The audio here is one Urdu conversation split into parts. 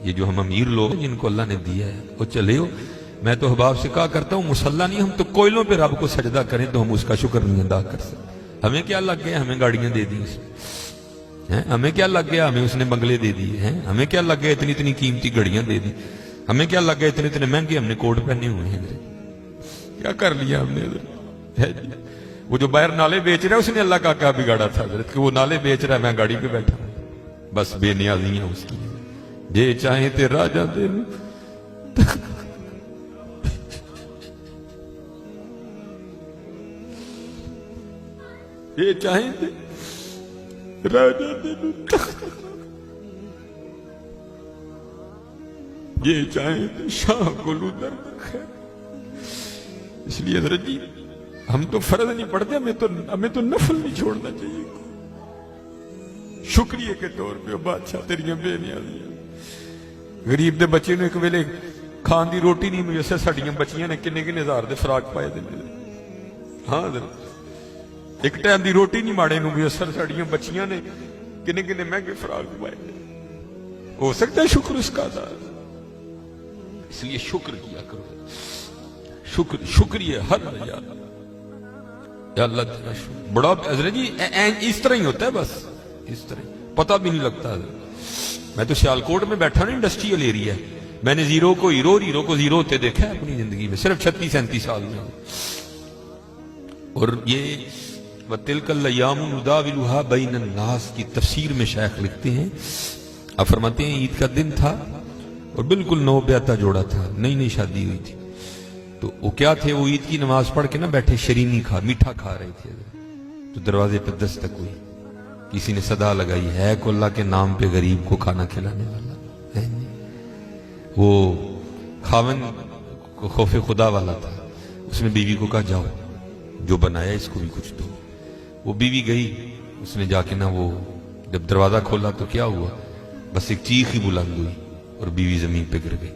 یہ جو ہم امیر لوگ ہیں جن کو اللہ نے دیا ہے وہ چلے ہو. میں تو احباب سے کہا کرتا ہوں مسلح نہیں، ہم تو کوئلوں پہ رب کو سجدہ کریں تو ہم اس کا شکر نہیں ادا کر سکتے. ہمیں کیا لگ گیا ہمیں گاڑیاں دے دی اس نے، ہمیں کیا لگ گیا ہمیں اس نے بنگلے دے دیے ہیں، ہمیں کیا لگ گیا اتنی اتنی قیمتی گھڑیاں دے دی، ہمیں کیا لگ گیا اتنے اتنے مہنگے ہم نے کوٹ پہنے ہوئے ہیں. کیا کر لیا ہم نے؟ وہ جو باہر نالے بیچ رہا ہے اس نے اللہ کا کیا بگاڑا تھا حضرت کہ وہ نالے بیچ رہا ہے، میں گاڑی پہ بیٹھا ہوں. بس بے نیازیاں اس کی، جے چاہیں تے راجہ دے یہ چاہیں تے راجہ دے یہ چاہیں تے شاہ گلو در خیر. اس لیے حضرت جی ہم تو فرض نہیں پڑھتے، ہمیں تو نفل نہیں چھوڑنا چاہیے. شکریہ کے طور پہ بادشاہ تیریاں بے نیازیاں. غریب دے بچے نے ایک ویلے کھان دی روٹی نہیں میسر، ساڑیاں بچیاں نے کنے کنے ہزار دے فراق پائے دے میرے. ہاں حضرت ایک ٹائم دی روٹی نہیں ماڑے نو میسر، ساڑیاں بچیاں نے کنے کنے مہنگے فراق پائے دے. ہو سکتا ہے شکر اس کا ادا. اس لیے شکر کیا کرو، شکریہ ہر یا اللہ تیرا شکر. بڑا حضرت جی اس طرح ہی ہوتا ہے، بس اس طرح پتہ بھی نہیں لگتا. میں تو سیالکوٹ میں بیٹھا نا، انڈسٹریل ایریا، میں نے زیرو کو ہیرو اور ہیرو کو زیرو ہوتے دیکھا ہے اپنی زندگی میں صرف 36-37 سال میں. اور یہ وَتِلْكَ الْأَيَّامُ نُدَاوِلُهَا بَيْنَ النَّاسِ کی تفسیر میں شیخ لکھتے ہیں، آپ فرماتے ہیں عید کا دن تھا اور بالکل نو بیاتا جوڑا تھا، نئی نئی شادی ہوئی تھی. تو وہ کیا تھے، وہ عید کی نماز پڑھ کے نا بیٹھے شرینی میٹھا کھا رہے تھے. تو دروازے پہ دستک ہوئی، کسی نے صدا لگائی، ہے کو اللہ کے نام پہ غریب کو کھانا کھلانے والا ہے. وہ خاون کو خوف خدا والا تھا، اس نے بیوی کو کہا جاؤ جو بنایا اس کو بھی کچھ دو. وہ بیوی گئی، اس نے جا کے نا وہ جب دروازہ کھولا تو کیا ہوا، بس ایک چیخ ہی بلند ہوئی اور بیوی زمین پہ گر گئی.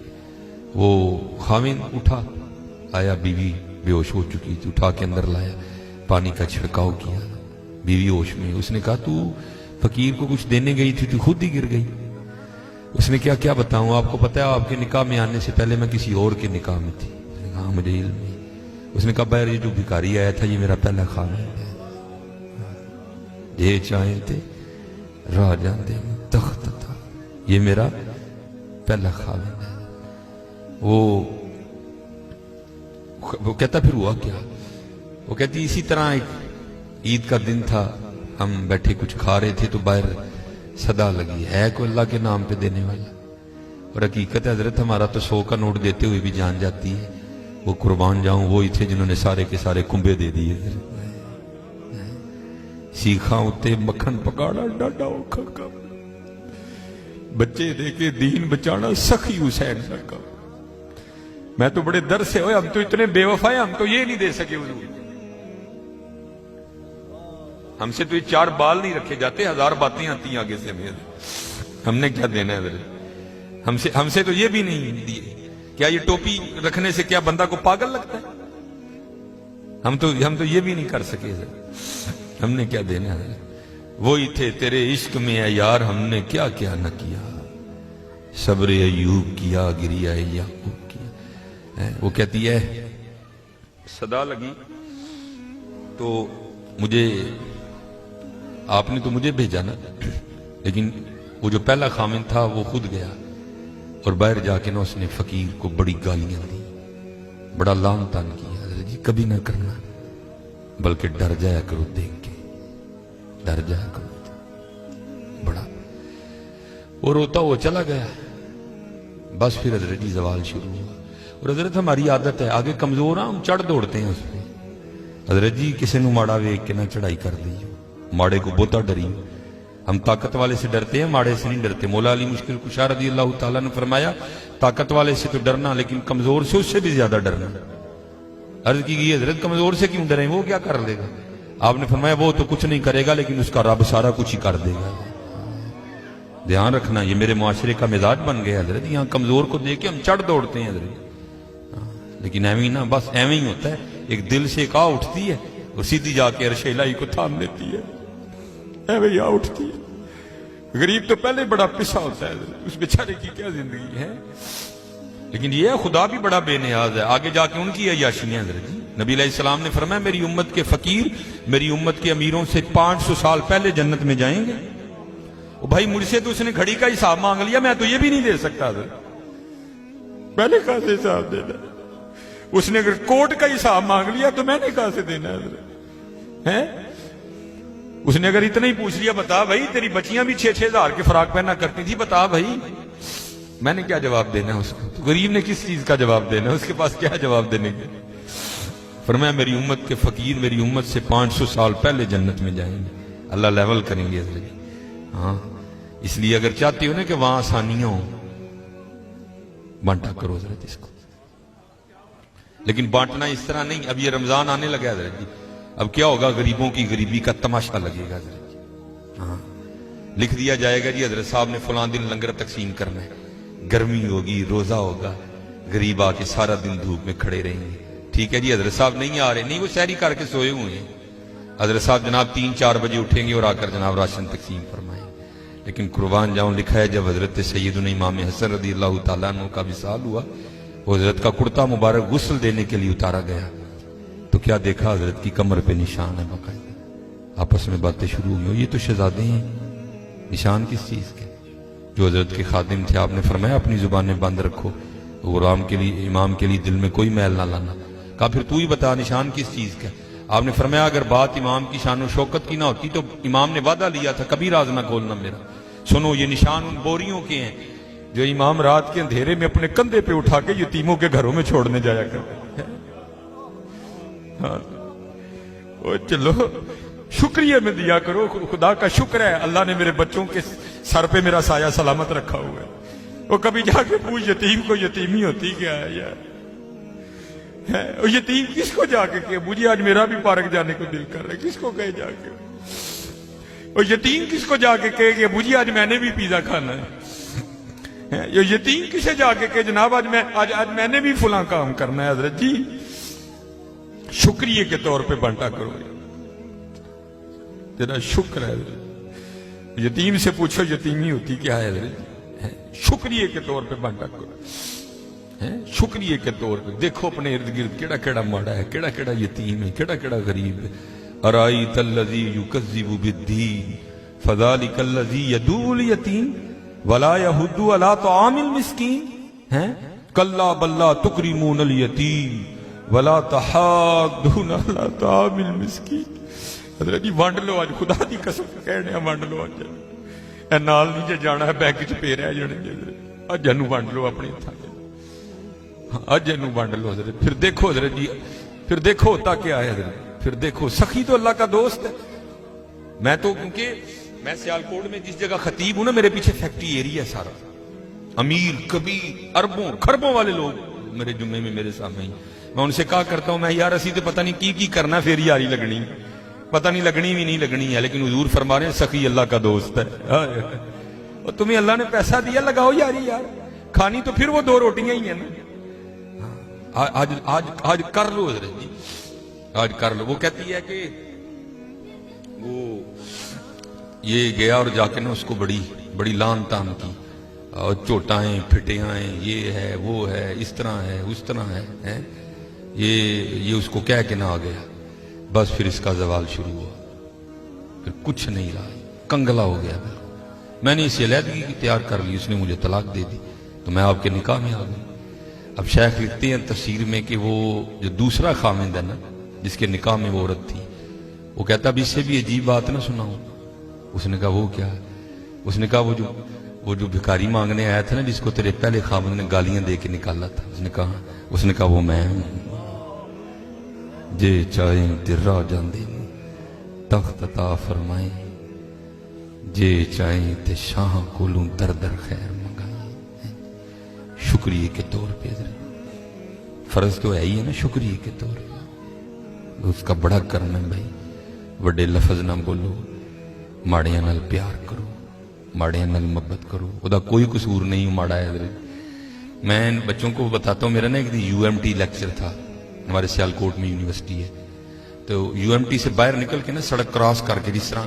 وہ خاون اٹھا، آیا، بیوی بے ہوش ہو چکی تھی، اٹھا کے اندر لایا، پانی کا چھڑکاؤ کیا، بیوی ہوش میں. اس نے کہا تو فقیر کو کچھ دینے گئی تھی تو خود ہی گر گئی. اس نے کیا بتاؤں، آپ کو پتا ہے آپ کے نکاح میں آنے سے پہلے میں کسی اور کے نکاح میں تھی. اس نے کہا مجھے علم نہیں. اس نے کہا بہر یہ جو بھکاری آیا تھا یہ میرا پہلا خاون ہے، یہ چاہیں تھے راجہ دے تخت تھا، یہ میرا پہلا خاون ہے. وہ کہتا پھر ہوا کیا، وہ کہتی اسی طرح ایک عید کا دن تھا، ہم بیٹھے کچھ کھا رہے تھے تو باہر صدا لگی، ہے کوئی اللہ کے نام پہ دینے والا. اور حقیقت ہے حضرت ہمارا تو 100 کا نوٹ دیتے ہوئے بھی جان جاتی ہے. وہ قربان جاؤں وہی تھے جنہوں نے سارے کے سارے کنبے دے دیے. سیکھاں اتے مکھن پکاڑا ڈاڈا اوکھا کام، بچے دے کے دین بچانا سخی حسین سر کا. میں تو بڑے در سے ہوئے، ہم تو اتنے بے وفا ہیں، ہم تو یہ نہیں دے سکے حضور. ہم سے تو یہ 4 بال نہیں رکھے جاتے، 1000 باتیں آتی ہیں آگے سے. ہم نے کیا دینا ہے حضرت؟ ہم سے تو یہ بھی نہیں دیے. کیا یہ ٹوپی رکھنے سے کیا بندہ کو پاگل لگتا ہے؟ ہم تو یہ بھی نہیں کر سکے. ہم نے کیا دینا ہے؟ وہی تھے تیرے عشق میں اے یار، ہم نے کیا کیا نہ کیا، صبر ایوب کیا، گریہ یعقوب کیا. وہ کہتی ہے صدا لگی تو مجھے، آپ نے تو مجھے بھیجا نا، لیکن وہ جو پہلا خامن تھا وہ خود گیا اور باہر جا کے نا اس نے فقیر کو بڑی گالیاں دی، بڑا لعن طعن کیا. حضرت جی کبھی نہ کرنا، بلکہ ڈر جایا کرو دیکھ کے، ڈر جایا کرو بڑا. وہ روتا وہ چلا گیا. بس پھر حضرت جی زوال شروع ہوا. اور حضرت ہماری عادت ہے آگے کمزور ہاں ہم چڑھ دوڑتے ہیں اس پہ. حضرت جی کسی نو ماڑا ویک کے نہ چڑھائی کر دی، ماڑے کو بہتا ڈری. ہم طاقت والے سے ڈرتے ہیں، ماڑے سے نہیں ڈرتے. مولا علی مشکل کشا رضی اللہ تعالیٰ نے فرمایا طاقت والے سے تو ڈرنا لیکن کمزور سے اس سے بھی زیادہ ڈرنا. عرض کی گئی حضرت کمزور سے کیوں ڈریں، وہ کیا کر لے گا؟ آپ نے فرمایا وہ تو کچھ نہیں کرے گا لیکن اس کا رب سارا کچھ ہی کر دے گا. دھیان رکھنا، یہ میرے معاشرے کا مزاج بن گیا حضرت. یہاں کمزور کو دیکھ کے ہم چڑھ دوڑتے ہیں حضرت، لیکن ایویں نہ، بس ایویں ہی ہوتا ہے. ایک دل سے ایک آ اٹھتی ہے اور سیدھی جا کے عرش الہی کو تھام لیتی ہے، ایویں آ اٹھتی ہے. غریب تو پہلے بڑا پسا ہوتا ہے، اس بیچارے کی کیا زندگی ہے. لیکن یہ خدا بھی بڑا بے نیاز ہے. آگے جا کے ان کی عیاشیاں حضرت جی. نبی علیہ السلام نے فرمایا میری امت کے فقیر میری امت کے امیروں سے 500 سال پہلے جنت میں جائیں گے. وہ بھائی مجھ سے تو اس نے گھڑی کا حساب مانگ لیا، میں تو یہ بھی نہیں دے سکتا حضرت. میں نے کہاں سے حساب دینا؟ اس نے اگر کوٹ کا حساب مانگ لیا تو میں نے کہاں سے دینا حضرت ہے؟ اس نے اگر اتنا ہی پوچھ لیا بتا بھائی تیری بچیاں بھی 6-6 ہزار کے فراق پہنا کرتی تھی، بتا بھائی، میں نے کیا جواب دینا ہے اس کو؟ تو غریب نے کس چیز کا جواب دینا ہے؟ اس کے پاس کیا جواب دینے کے؟ فرمایا میری امت کے فقیر میری امت سے 500 سال پہلے جنت میں جائیں گے. اللہ لیول کریں گے حضرت. ہاں اس لیے اگر چاہتے ہو نا کہ وہاں آسانیاں ہوں، بانٹا کرو حضرت اس کو. لیکن بانٹنا اس طرح نہیں. اب یہ رمضان آنے لگا حضرت جی، اب کیا ہوگا؟ غریبوں کی غریبی کا تماشا لگے گا حضرت جی. ہاں لکھ دیا جائے گا جی حضرت صاحب نے فلاں دن لنگر تقسیم کرنا ہے، گرمی ہوگی، روزہ ہوگا، غریب آ کے سارا دن دھوپ میں کھڑے رہیں گے. ٹھیک ہے جی حضرت صاحب نہیں آ رہے، نہیں وہ سحری کر کے سوئے ہوئے ہیں. حضرت صاحب جناب 3-4 بجے اٹھیں گے اور آ کر جناب راشن تقسیم فرمائیں. لیکن قربان جاؤں لکھا ہے جب حضرت سیدنا امام حسن رضی اللہ تعالیٰ عنہ کا وصال ہوا، وہ حضرت کا کرتا مبارک غسل دینے کے لیے اتارا گیا تو کیا دیکھا؟ حضرت کی کمر پہ نشان ہے باقاعدہ. آپس میں باتیں شروع ہوئی، یہ تو شہزادے ہیں، نشان کس چیز کے؟ جو حضرت کے خادم تھے آپ نے فرمایا اپنی زبانیں بند رکھو، غلام کے لیے امام کے لیے دل میں کوئی میل نہ لانا. کہا پھر تو ہی بتا نشان کس چیز کا؟ آپ نے فرمایا اگر بات امام کی شان و شوکت کی نہ ہوتی تو امام نے وعدہ لیا تھا کبھی راز نہ کھولنا میرا. سنو یہ نشان ان بوریوں کے ہیں جو امام رات کے اندھیرے میں اپنے کندھے پہ اٹھا کے یتیموں کے گھروں میں چھوڑنے جایا کرتے. چلو شکریہ میں دیا کرو، خدا کا شکر ہے اللہ نے میرے بچوں کے سر پہ میرا سایہ سلامت رکھا ہوا ہے. وہ کبھی جا کے پوچھ یتیم کو یتیمی ہوتی کیا ہے یار؟ یتیم کس کو جا کے کہ مجھے آج میرا بھی پارک جانے کو دل کر رہا ہے، کس کو کہے جا کے؟ اور یتیم کس کو جا کے کہے کہ مجھے آج میں نے بھی پیزا کھانا ہے؟ یہ یتیم کسے جا کے کہ جناب آج میں نے بھی فلاں کام کرنا ہے؟ حضرت جی شکریہ کے طور پہ بانٹا کرو، تیرا شکر ہے. یتیم سے پوچھو یتیمی ہوتی کیا ہے حضرت؟ شکریہ کے طور پہ بانٹا کرو. شکریہ کے طور پہ دیکھو اپنے ارد گرد کیڑا کیڑا ماڑا ہے، کیڑا کیڑا یتیم ہے، کیڑا کیڑا غریب ہے. ارائیت الذی یکذب بالدین فذلک الذی یدعو الیتیم ولا یحض علی طعام المسکین. کلا بل لا تکرمون الیتیم ولا تحاضون علی طعام المسکین. حضرت جی وانڈ لو آج، خدا دی قسم کہنے ہیں وانڈ لو آج. اے نال نہیں جے جانا ہے بینک چ پے رہ جانے اج جنو وانڈ لو اپنے ہتھاں. اج جنو وانڈ لو حضرت. پھر دیکھو حضرت جی، پھر دیکھو ہوتا کیا ہے حضرت. پھر دیکھو سخی تو اللہ کا دوست ہے. میں تو کیونکہ میں سیالکوٹ میں جس جگہ خطیب ہوں نا میرے پیچھے فیکٹری ایریا ہے سارا، امیر کبیر اربوں خربوں والے لوگ میرے جمعے میں میرے سامنے ہی. میں ان سے کہا کرتا ہوں میں یار اسی تو پتہ نہیں کی کرنا پھر یاری لگنی، پتہ نہیں لگنی بھی نہیں لگنی ہے، لیکن حضور فرما رہے ہیں سخی اللہ کا دوست ہے. اور تمہیں اللہ نے پیسہ دیا لگاؤ یاری یار، کھانی تو پھر وہ 2 روٹیاں ہی ہیں نا. آج کر لو حضرت جی، آج کر لو. وہ کہتی ہے کہ وہ یہ گیا اور جا کے نا اس کو بڑی لان تان کی، اور چوٹائیں پھٹیاں، یہ ہے وہ ہے، اس طرح ہے اس طرح ہے. یہ اس کو کہہ کے نہ آ گیا. بس پھر اس کا زوال شروع ہوا، پھر کچھ نہیں رہا، کنگلا ہو گیا. میں نے اسے علیحدگی تیار کر لی، اس نے مجھے طلاق دے دی تو میں آپ کے نکاح میں آ گئی. اب شیخ لکھتے ہیں تفسیر میں کہ وہ جو دوسرا خامند ہے نا جس کے نکاح میں وہ عورت تھی، وہ کہتا اب اس سے بھی عجیب بات نہ سناؤں. اس نے کہا وہ کیا؟ اس نے کہا وہ جو بھکاری مانگنے آیا تھا نا جس کو تیرے پہلے خامند نے گالیاں دے کے نکالا تھا، اس نے کہا وہ میں ہوں. جے چاہیں درا جاندے تخت عطا فرمائیں، جے چاہیں تے شاہ کولوں در در خیر منگائیں. شکریہ کے طور پہ فرض تو ہے ہی ہے نا، شکریہ کے طور پہ اس کا بڑا کرم ہے بھائی. وڈے لفظ نہ بولو، ماڑیاں نال پیار کرو، ماڑیاں نال محبت کرو. وہ دا کوئی قصور نہیں ماڑا ہے. میں بچوں کو بتاتا ہوں، میرا نا ایک UMT لیکچر تھا، ہمارے سیالکوٹ میں یونیورسٹی ہے، تو UMT سے باہر نکل کے نا سڑک کراس کر کے جس طرح